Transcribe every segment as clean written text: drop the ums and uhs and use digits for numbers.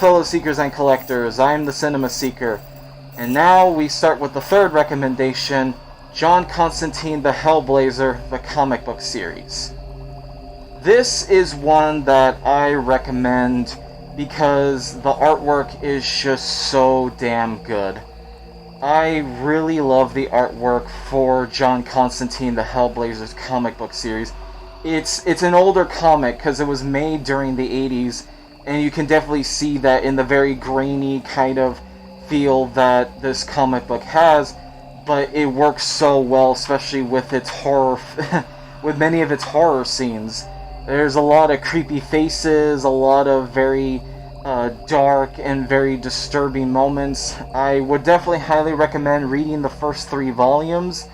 fellow seekers and collectors, I am the Cinema Seeker, and now we start with the third recommendation, John Constantine the Hellblazer, the comic book series. This is one that I recommend because the artwork is just so damn good. I really love the artwork for John Constantine the Hellblazer's comic book series. It's an older comic because it was made during the 80s, and you can definitely see that in the very grainy kind of feel that this comic book has, but it works so well, especially with its horror, with many of its horror scenes. There's a lot of creepy faces, a lot of very dark and very disturbing moments. I would definitely highly recommend reading the first 3 volumes,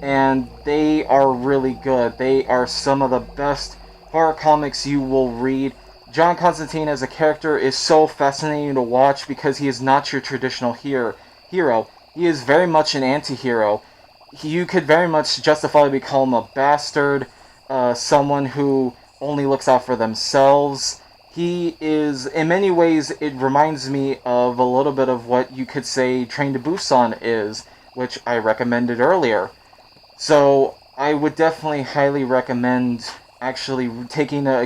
and they are really good. They are some of the best horror comics you will read. John Constantine as a character is so fascinating to watch because he is not your traditional hero. He is very much an anti-hero. You could very much justifiably call him a bastard, someone who only looks out for themselves. He is, in many ways, it reminds me of a little bit of what you could say Train to Busan is, which I recommended earlier. So I would definitely highly recommend actually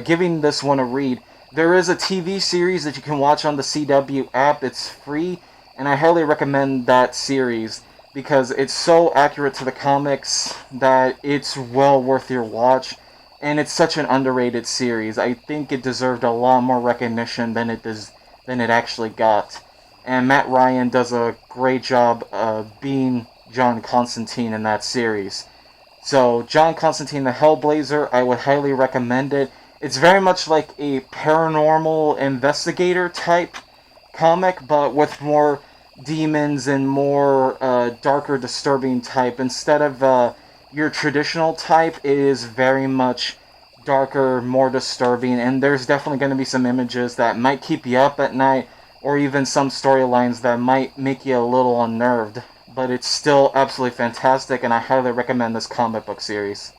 giving this one a read. There is a TV series that you can watch on the CW app. It's free, and I highly recommend that series because it's so accurate to the comics that it's well worth your watch. And it's such an underrated series. I think it deserved a lot more recognition than it actually got. And Matt Ryan does a great job being John Constantine in that series. So, John Constantine the Hellblazer, I would highly recommend it. It's very much like a paranormal investigator type comic, but with more demons and more darker, disturbing type. Instead of your traditional type, it is very much darker, more disturbing, and there's definitely going to be some images that might keep you up at night, or even some storylines that might make you a little unnerved. But it's still absolutely fantastic, and I highly recommend this comic book series.